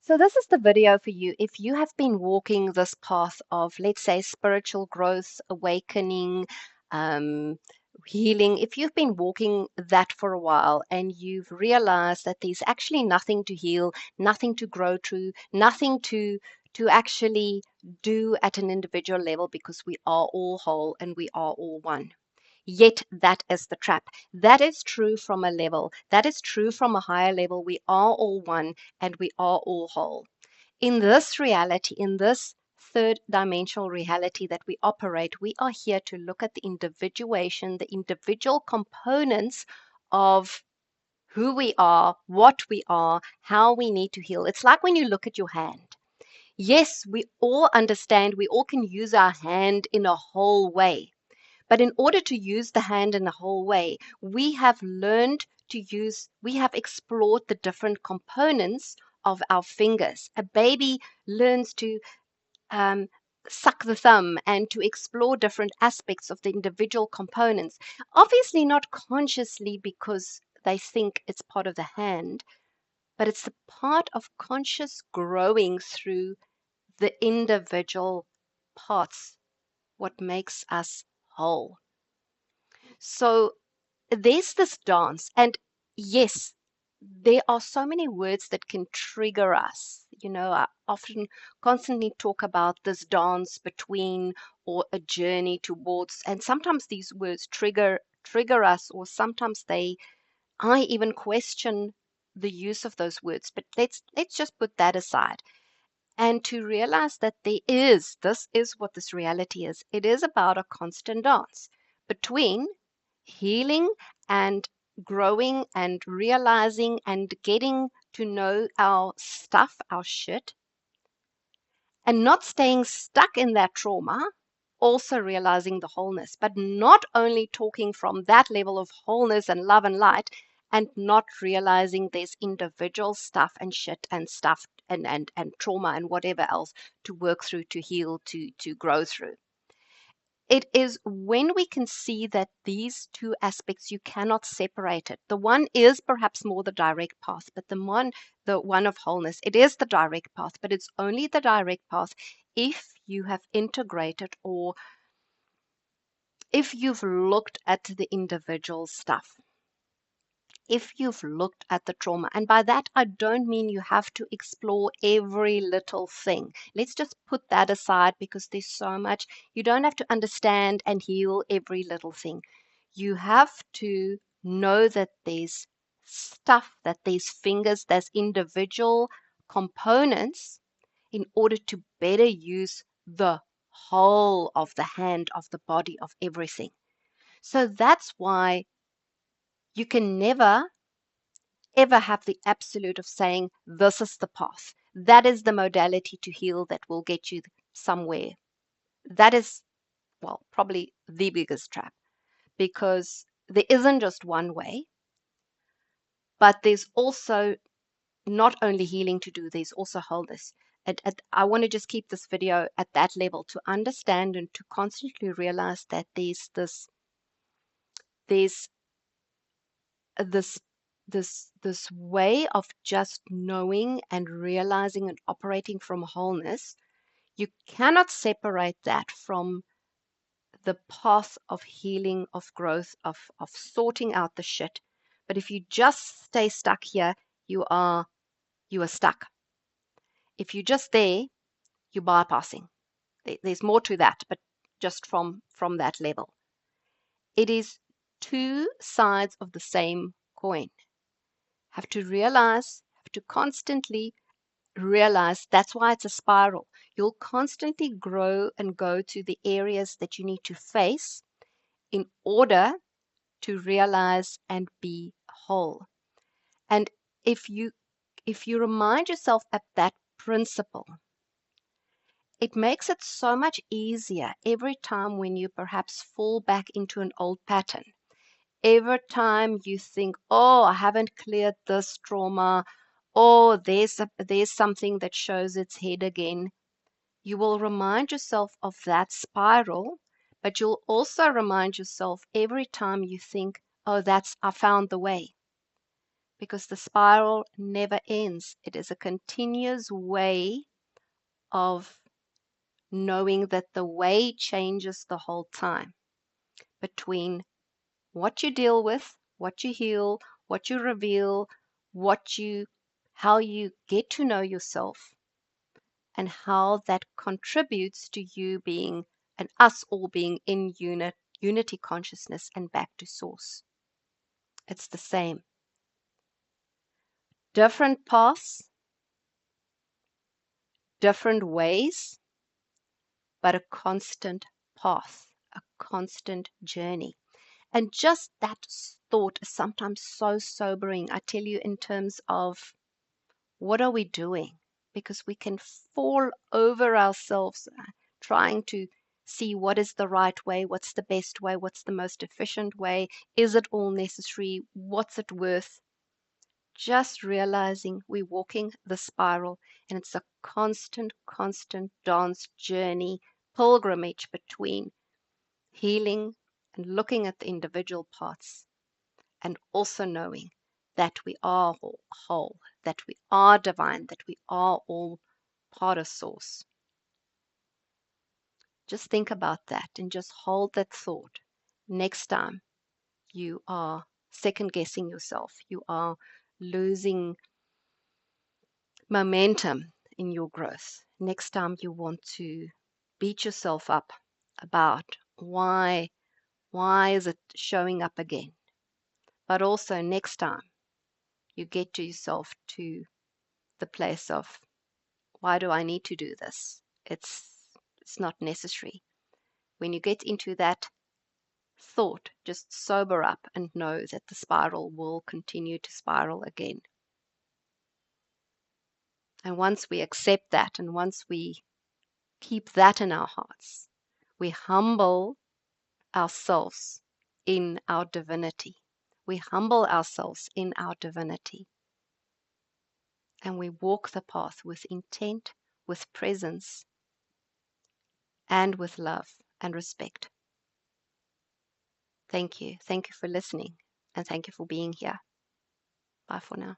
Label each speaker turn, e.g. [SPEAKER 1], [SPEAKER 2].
[SPEAKER 1] So this is the video for you. If you have been walking this path of, let's say, spiritual growth, awakening, um, healing, if you've been walking that for a while and you've realized that there's actually nothing to heal, nothing to grow through, nothing to actually do at an individual level because we are all whole and we are all one. Yet that is the trap. That is true from a level. That is true from a higher level. We are all one and we are all whole. In this reality, in this third dimensional reality that we operate, we are here to look at the individuation, the individual components of who we are, what we are, how we need to heal. It's like when you look at your hand. Yes, we all understand, we all can use our hand in a whole way. But in order to use the hand in a whole way, we have learned to use, we have explored the different components of our fingers. A baby learns to um, suck the thumb and to explore different aspects of the individual components. Obviously, not consciously because they think it's part of the hand, but it's the part of conscious growing through the individual parts, what makes us whole. So there's this dance, and yes, there are so many words that can trigger us. I often constantly talk about this dance between or a journey towards, and sometimes these words trigger us, or sometimes I even question the use of those words. But let's just put that aside and to realize that this is what this reality is. It is about a constant dance between healing and growing and realizing and getting to know our stuff, our shit, and not staying stuck in that trauma, also realizing the wholeness, but not only talking from that level of wholeness and love and light, and not realizing there's individual stuff and shit and stuff and trauma and whatever else to work through, to heal, to grow through. It is when we can see that these two aspects, you cannot separate it. The one is perhaps more the direct path, but the one of wholeness, it is the direct path, but it's only the direct path if you have integrated, or if you've looked at the individual stuff, if you've looked at the trauma. And by that, I don't mean you have to explore every little thing. Let's just put that aside because there's so much. You don't have to understand and heal every little thing. You have to know that there's stuff, that there's fingers, there's individual components in order to better use the whole of the hand, of the body, of everything. So that's why you can never ever have the absolute of saying, this is the path. That is the modality to heal that will get you somewhere. That is, well, probably the biggest trap, because there isn't just one way, but there's also not only healing to do, there's also wholeness. I want to just keep this video at that level to understand and to constantly realize that there's this way of just knowing and realizing and operating from wholeness. You cannot separate that from the path of healing, of growth, of sorting out the shit. But if you just stay stuck here, you are stuck. If you're just there, you're bypassing. There's more to that, but just from that level. It is two sides of the same coin. Have to constantly realize that's why it's a spiral. You'll constantly grow and go to the areas that you need to face in order to realize and be whole. And if you remind yourself at that principle, it makes it so much easier every time when you perhaps fall back into an old pattern. Every time you think, oh, I haven't cleared this trauma, or there's something that shows its head again, you will remind yourself of that spiral, but you'll also remind yourself every time you think, oh, I found the way. because the spiral never ends. It is a continuous way of knowing that the way changes the whole time between what you deal with, what you heal, what you reveal, how you get to know yourself, and how that contributes to you being and us all being in unity consciousness and back to source. It's the same. Different paths, different ways, but a constant path, a constant journey. And just that thought is sometimes so sobering, I tell you, in terms of what are we doing? Because we can fall over ourselves trying to see what is the right way, what's the best way, what's the most efficient way, is it all necessary, what's it worth? Just realizing we're walking the spiral, and it's a constant dance journey, pilgrimage between healing and looking at the individual parts, and also knowing that we are whole, that we are divine, that we are all part of source. Just think about that and just hold that thought. Next time you are second guessing yourself, you are losing momentum in your growth. Next time you want to beat yourself up about why is it showing up again? But also next time you get to yourself to the place of, why do I need to do this? It's not necessary. When you get into that thought, just sober up and know that the spiral will continue to spiral again. And once we accept that, and once we keep that in our hearts, we humble ourselves in our divinity. We humble ourselves in our divinity. And we walk the path with intent, with presence, and with love and respect. Thank you. Thank you for listening, and thank you for being here. Bye for now.